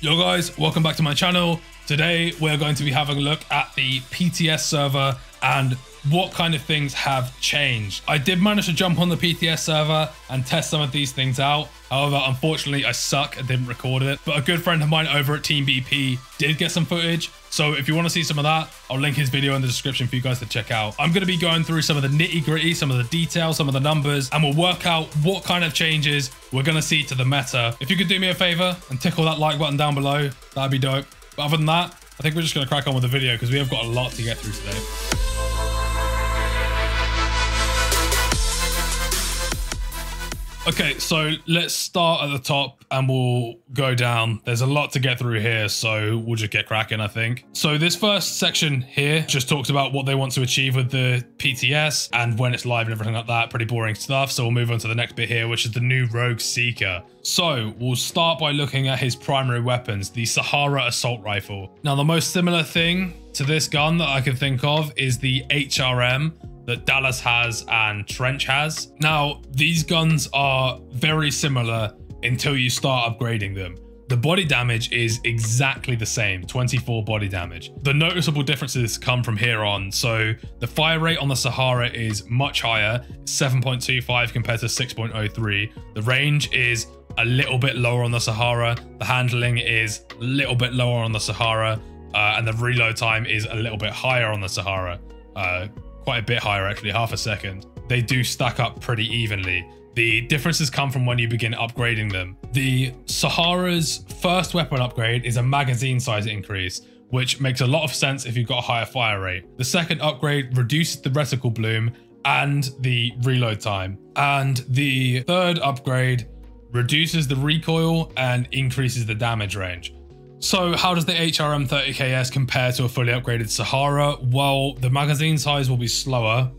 Yo guys, welcome back to my channel. Today we're going to be having a look at the PTS server and what kind of things have changed. I did manage to jump on the PTS server and test some of these things out. However, unfortunately I suck and didn't record it, but a good friend of mine over at Team BP did get some footage. So if you want to see some of that, I'll link his video in the description for you guys to check out. I'm going to be going through some of the nitty gritty, some of the details, some of the numbers, and we'll work out what kind of changes we're going to see to the meta. If you could do me a favor and tickle that like button down below, that'd be dope. But other than that, I think we're just going to crack on with the video because we have got a lot to get through today. Okay, so let's start at the top and we'll go down. There's a lot to get through here, so we'll just get cracking, I think. So this first section here just talks about what they want to achieve with the PTS and when it's live and everything like that. Pretty boring stuff. So we'll move on to the next bit here, which is the new Rogue Seeker. So we'll start by looking at his primary weapons, the Sahara Assault Rifle. Now, the most similar thing to this gun that I can think of is the HRM that Dallas has and Trench has. Now, these guns are very similar until you start upgrading them. The body damage is exactly the same, 24 body damage. The noticeable differences come from here on. So the fire rate on the Sahara is much higher, 7.25 compared to 6.03. The range is a little bit lower on the Sahara. The handling is a little bit lower on the Sahara. And the reload time is a little bit higher on the Sahara. Quite a bit higher, actually, half a second. They do stack up pretty evenly. The differences come from when you begin upgrading them. The Sahara's first weapon upgrade is a magazine size increase, which makes a lot of sense if you've got a higher fire rate. The second upgrade reduces the reticle bloom and the reload time. And the third upgrade reduces the recoil and increases the damage range. So how does the HRM 30KS compare to a fully upgraded Sahara? Well, the magazine size will be slower.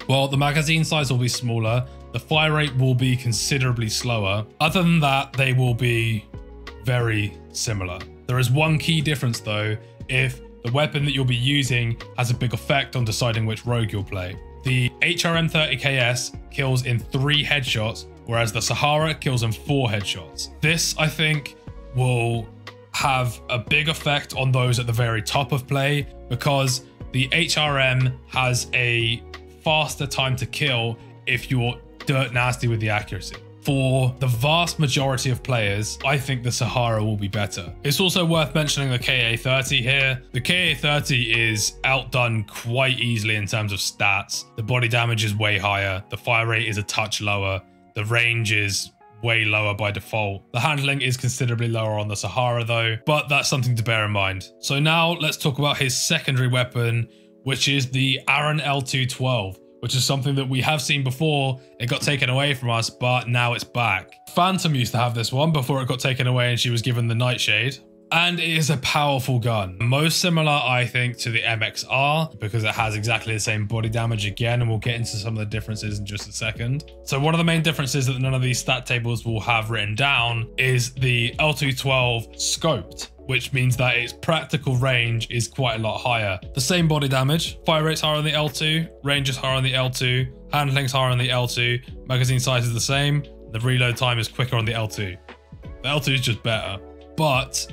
Well, the magazine size will be smaller. The fire rate will be considerably slower. Other than that, they will be very similar. There is one key difference though, if the weapon that you'll be using has a big effect on deciding which rogue you'll play. The HRM 30KS kills in 3 headshots, whereas the Sahara kills in 4 headshots. This, I think, will have a big effect on those at the very top of play because the HRM has a faster time to kill if you're dirt nasty with the accuracy. For the vast majority of players, I think the Sahara will be better. It's also worth mentioning the KA-30 here. The KA-30 is outdone quite easily in terms of stats. The body damage is way higher. The fire rate is a touch lower. The range is way lower by default. The handling is considerably lower on the Sahara though, but that's something to bear in mind. So now let's talk about his secondary weapon, which is the Aaron L212, which is something that we have seen before. It got taken away from us, but now it's back. Phantom used to have this one before it got taken away and she was given the Nightshade. And it is a powerful gun. Most similar, I think, to the MXR because it has exactly the same body damage again, and we'll get into some of the differences in just a second. So one of the main differences that none of these stat tables will have written down is the L212 scoped, which means that its practical range is quite a lot higher. The same body damage, fire rate's higher on the L2, range is higher on the L2, handling's higher on the L2, magazine size is the same, the reload time is quicker on the L2. The L2 is just better, but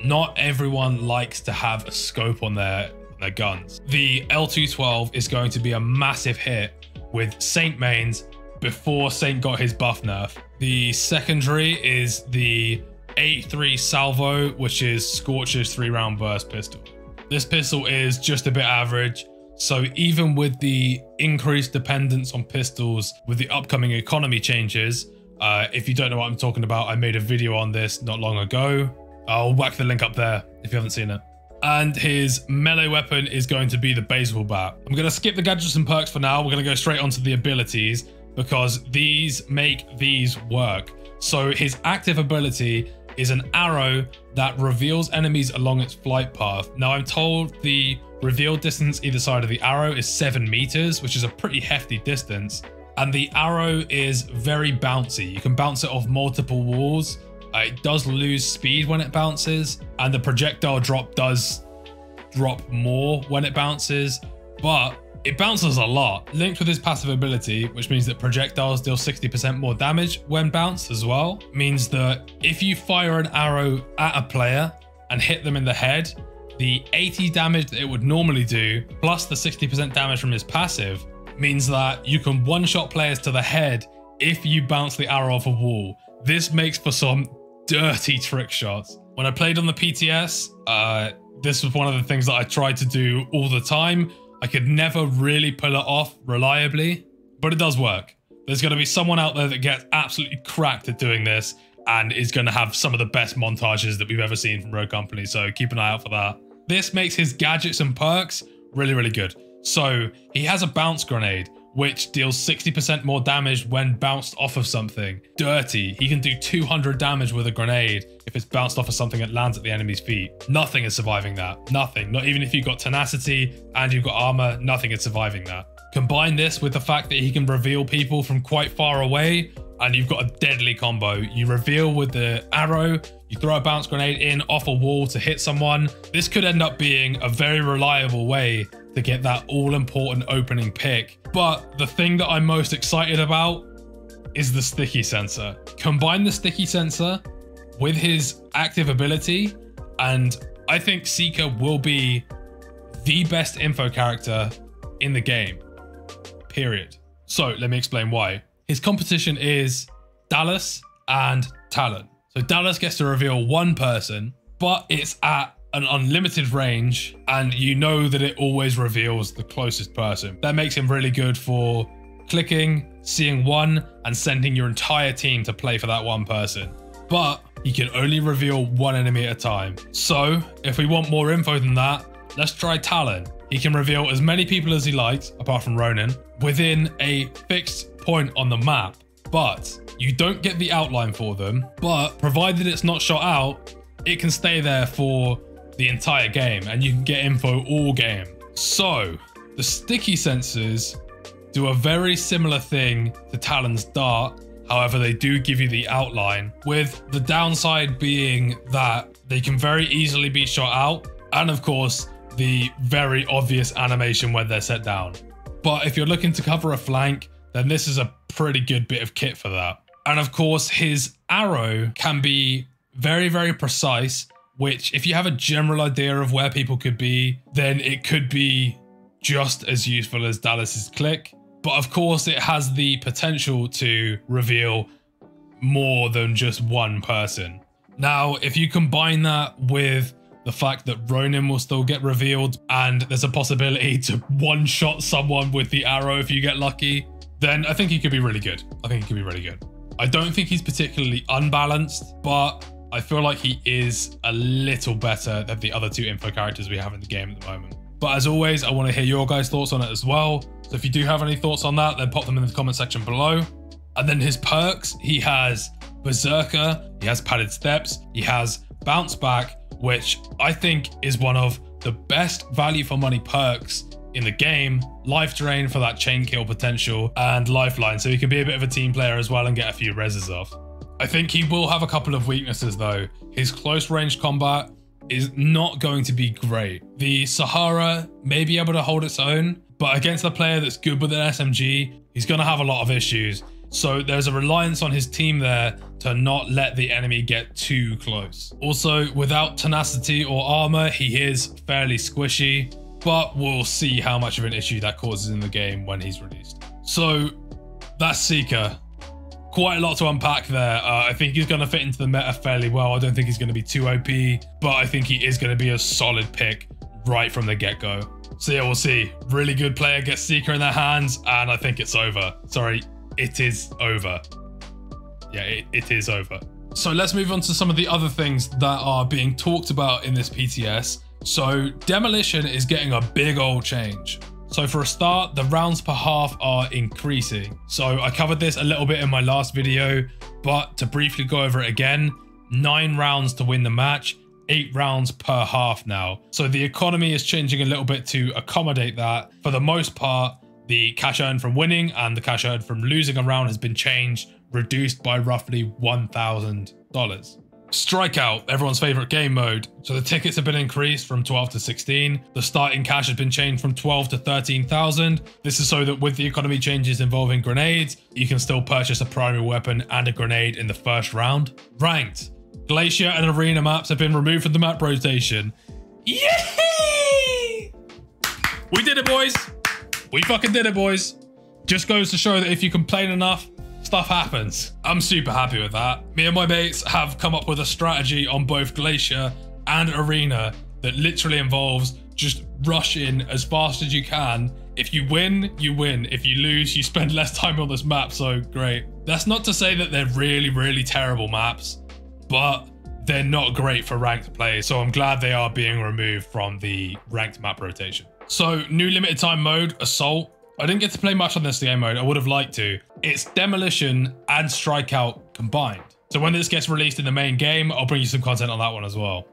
not everyone likes to have a scope on their guns. The L212 is going to be a massive hit with Saint mains before Saint got his buff nerf. The secondary is the 8.3 Salvo, which is Scorch's 3-round burst pistol. This pistol is just a bit average. So even with the increased dependence on pistols with the upcoming economy changes, if you don't know what I'm talking about, I made a video on this not long ago. I'll whack the link up there if you haven't seen it. And his melee weapon is going to be the baseball bat. I'm going to skip the gadgets and perks for now. We're going to go straight onto the abilities because these make these work. So his active ability is an arrow that reveals enemies along its flight path. Now I'm told the reveal distance either side of the arrow is 7 meters, which is a pretty hefty distance. And the arrow is very bouncy. You can bounce it off multiple walls. It does lose speed when it bounces, and the projectile drop does drop more when it bounces, but It bounces a lot, linked with his passive ability, which means that projectiles deal 60% more damage when bounced as well. Means that if you fire an arrow at a player and hit them in the head, the 80 damage that it would normally do, plus the 60% damage from his passive, means that you can one-shot players to the head if you bounce the arrow off a wall. This makes for some dirty trick shots. When I played on the PTS, this was one of the things that I tried to do all the time. I could never really pull it off reliably, but it does work. There's going to be someone out there that gets absolutely cracked at doing this and is going to have some of the best montages that we've ever seen from Rogue Company, so keep an eye out for that. This makes his gadgets and perks really, really good. So he has a bounce grenade, which deals 60% more damage when bounced off of something. Dirty. He can do 200 damage with a grenade if it's bounced off of something that lands at the enemy's feet. Nothing is surviving that. Nothing. Not even if you've got tenacity and you've got armor, nothing is surviving that. Combine this with the fact that he can reveal people from quite far away, and you've got a deadly combo. You reveal with the arrow, you throw a bounce grenade in off a wall to hit someone. This could end up being a very reliable way to get that all-important opening pick. But the thing that I'm most excited about is the sticky sensor. Combine the sticky sensor with his active ability, and I think Seeker will be the best info character in the game, period. So let me explain why. His competition is Dallas and Talon. So Dallas gets to reveal one person, but it's at an unlimited range, and you know that it always reveals the closest person. That makes him really good for clicking, seeing one, and sending your entire team to play for that one person. But he can only reveal one enemy at a time. So if we want more info than that, let's try Talon. He can reveal as many people as he likes, apart from Ronin, within a fixed point on the map. But you don't get the outline for them, but provided it's not shot out, it can stay there for the entire game, and you can get info all game. So the sticky sensors do a very similar thing to Talon's dart. However, they do give you the outline, with the downside being that they can very easily be shot out, and of course the very obvious animation when they're set down. But if you're looking to cover a flank, then this is a pretty good bit of kit for that. And of course his arrow can be very, very precise, which if you have a general idea of where people could be, then it could be just as useful as Dallas's click. But of course it has the potential to reveal more than just one person. Now, if you combine that with the fact that Ronin will still get revealed, and there's a possibility to one-shot someone with the arrow if you get lucky, then I think he could be really good. I think he could be really good. I don't think he's particularly unbalanced, but I feel like he is a little better than the other two info characters we have in the game at the moment. But as always, I want to hear your guys' thoughts on it as well. So if you do have any thoughts on that, then pop them in the comment section below. And then his perks, he has Berserker, he has Padded Steps, he has Bounce Back, which I think is one of the best value for money perks in the game. Life Drain for that chain kill potential, and Lifeline, so he can be a bit of a team player as well and get a few reses off. I think he will have a couple of weaknesses though. His close range combat is not going to be great. The Sahara may be able to hold its own, but against a player that's good with an SMG, he's going to have a lot of issues. So there's a reliance on his team there to not let the enemy get too close. Also, without tenacity or armor, he is fairly squishy, but we'll see how much of an issue that causes in the game when he's released. So that's Seeker. Quite a lot to unpack there. I think he's going to fit into the meta fairly well. I don't think he's going to be too OP, but I think he is going to be a solid pick right from the get-go. So yeah, we'll see. Really good player gets Seeker in their hands, and I think it's over. Sorry, it is over. Yeah, it is over. So let's move on to some of the other things that are being talked about in this PTS. So Demolition is getting a big old change. So for a start, the rounds per half are increasing. So I covered this a little bit in my last video, but to briefly go over it again, 9 rounds to win the match, 8 rounds per half now. So the economy is changing a little bit to accommodate that. For the most part, the cash earned from winning and the cash earned from losing a round has been changed, reduced by roughly $1,000. Strikeout, everyone's favorite game mode. So the tickets have been increased from 12 to 16. The starting cash has been changed from 12 to 13,000. This is so that with the economy changes involving grenades, you can still purchase a primary weapon and a grenade in the first round. Ranked, Glacier and Arena maps have been removed from the map rotation. Yay! We did it, boys. We fucking did it, boys. Just goes to show that if you complain enough, stuff happens. I'm super happy with that. Me and my mates have come up with a strategy on both Glacier and Arena that literally involves just rush in as fast as you can. If you win, you win. If you lose, you spend less time on this map, so great. That's not to say that they're really, really terrible maps, but they're not great for ranked play, so I'm glad they are being removed from the ranked map rotation. So, new limited time mode, Assault. I didn't get to play much on this game mode. I would have liked to. It's Demolition and Strikeout combined. So when this gets released in the main game, I'll bring you some content on that one as well.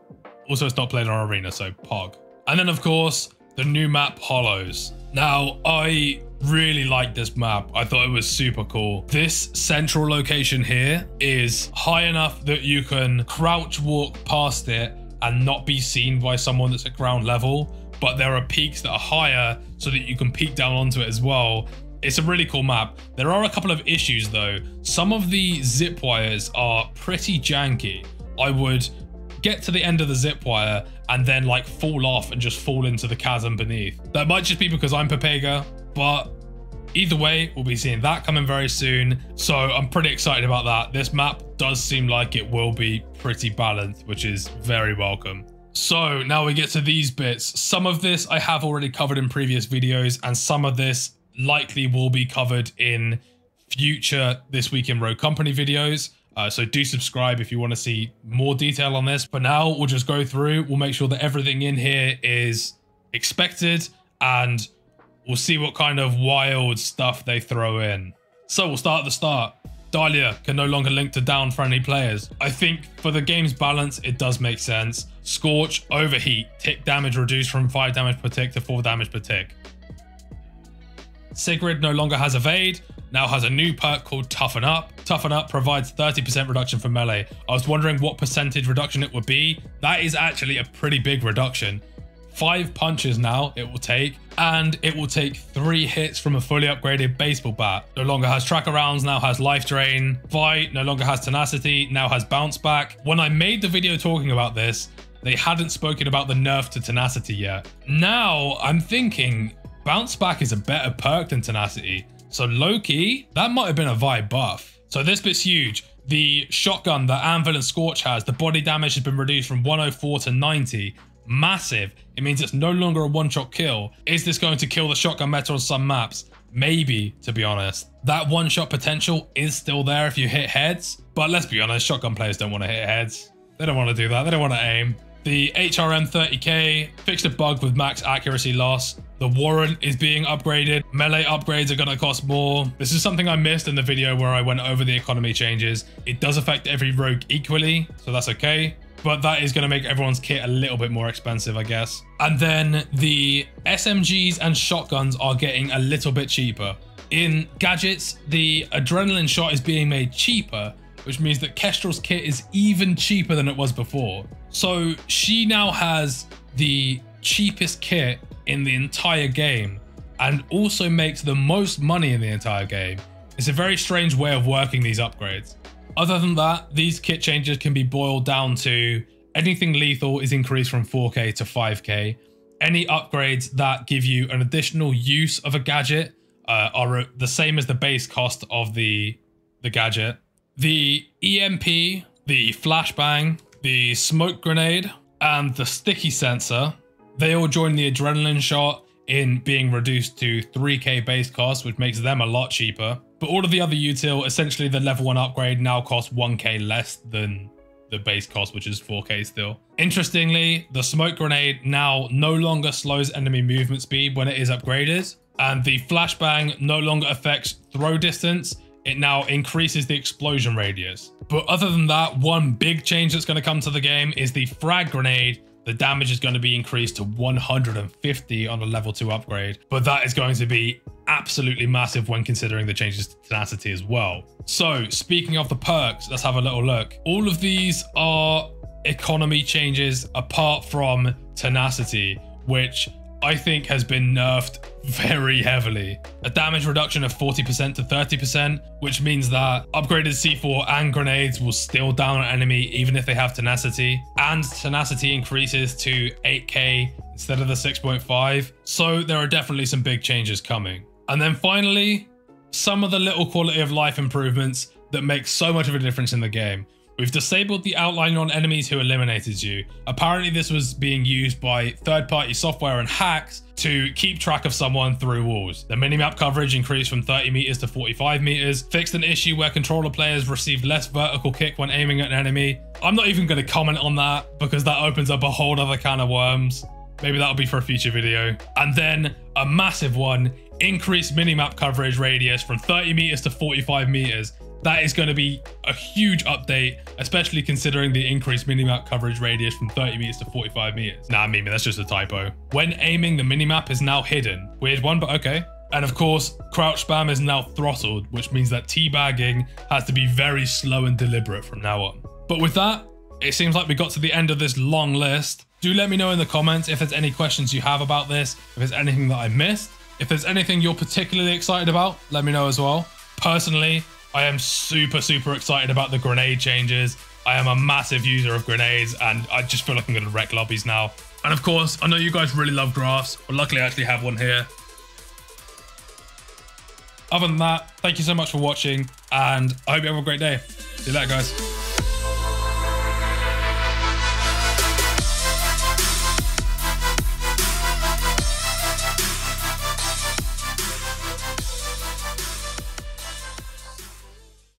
Also, it's not played on Arena, so POG. And then, of course, the new map, Hollows. Now, I really like this map. I thought it was super cool. This central location here is high enough that you can crouch walk past it and not be seen by someone that's at ground level. But there are peaks that are higher so that you can peek down onto it as well. It's a really cool map. There are a couple of issues though. Some of the zip wires are pretty janky. I would get to the end of the zip wire and then like fall off and just fall into the chasm beneath. That might just be because I'm Pepega, but either way, we'll be seeing that coming very soon. So I'm pretty excited about that. This map does seem like it will be pretty balanced, which is very welcome. So now we get to these bits. Some of this I have already covered in previous videos, and some of this likely will be covered in future This Week in Rogue Company videos. So do subscribe if you want to see more detail on this. But now we'll just go through. We'll make sure that everything in here is expected, and we'll see what kind of wild stuff they throw in. So we'll start at the start. Dahlia can no longer link to down-friendly players. I think for the game's balance, it does make sense. Scorch, Overheat, tick damage reduced from 5 damage per tick to 4 damage per tick. Sigrid no longer has Evade, now has a new perk called Toughen Up. Toughen Up provides 30% reduction for melee. I was wondering what percentage reduction it would be. That is actually a pretty big reduction. 5 punches now it will take, and it will take 3 hits from a fully upgraded baseball bat. No longer has tracker rounds, now has life drain. Fight no longer has tenacity, now has bounce back. When I made the video talking about this, they hadn't spoken about the nerf to tenacity yet. Now I'm thinking bounce back is a better perk than tenacity. So low-key, that might have been a vibe buff. So this bit's huge. The shotgun that Anvil and Scorch has, the body damage has been reduced from 104 to 90. Massive. It means it's no longer a one-shot kill. Is this going to kill the shotgun meta on some maps? Maybe, to be honest. That one-shot potential is still there if you hit heads, but let's be honest, shotgun players don't want to hit heads. They don't want to do that. They don't want to aim. The HRM 30k fixed a bug with max accuracy loss. The warrant is being upgraded. Melee upgrades are going to cost more. This is something I missed in the video where I went over the economy changes. It does affect every rogue equally, so that's okay. But that is going to make everyone's kit a little bit more expensive, I guess. And then the SMGs and shotguns are getting a little bit cheaper. In Gadgets, the adrenaline shot is being made cheaper, which means that Kestrel's kit is even cheaper than it was before. So she now has the cheapest kit in the entire game and also makes the most money in the entire game. It's a very strange way of working these upgrades. Other than that, these kit changes can be boiled down to anything lethal is increased from 4k to 5k. Any upgrades that give you an additional use of a gadget are the same as the base cost of the gadget. The EMP, the flashbang, the smoke grenade, and the sticky sensor, they all join the adrenaline shot in being reduced to 3k base cost, which makes them a lot cheaper. But all of the other util, essentially the level 1 upgrade now costs 1k less than the base cost, which is 4k still. Interestingly, the smoke grenade now no longer slows enemy movement speed when it is upgraded, and the flashbang no longer affects throw distance. It now increases the explosion radius. But other than that, one big change that's going to come to the game is the frag grenade. The damage is going to be increased to 150 on a level 2 upgrade, but that is going to be absolutely massive when considering the changes to tenacity as well. So speaking of the perks, let's have a little look. All of these are economy changes apart from tenacity, which I think has been nerfed very heavily. A damage reduction of 40% to 30%, which means that upgraded C4 and grenades will still down an enemy even if they have tenacity, and tenacity increases to 8k instead of the 6.5. So there are definitely some big changes coming. And then finally, some of the little quality of life improvements that make so much of a difference in the game. We've disabled the outline on enemies who eliminated you. Apparently this was being used by third-party software and hacks to keep track of someone through walls. The minimap coverage increased from 30 meters to 45 meters, fixed an issue where controller players received less vertical kick when aiming at an enemy. I'm not even going to comment on that because that opens up a whole other can of worms. Maybe that'll be for a future video. And then a massive one, increased minimap coverage radius from 30 meters to 45 meters. That is going to be a huge update, especially considering the increased minimap coverage radius from 30 meters to 45 meters. Nah, Mimi, that's just a typo. When aiming, the minimap is now hidden. Weird one, but okay. And of course, crouch spam is now throttled, which means that teabagging has to be very slow and deliberate from now on. But with that, it seems like we got to the end of this long list. Do let me know in the comments if there's any questions you have about this, if there's anything that I missed. If there's anything you're particularly excited about, let me know as well. Personally, I am super excited about the grenade changes. I am a massive user of grenades and I just feel like I'm going to wreck lobbies now. And of course, I know you guys really love graphs, but luckily I actually have one here. Other than that, thank you so much for watching and I hope you have a great day. See you later, guys.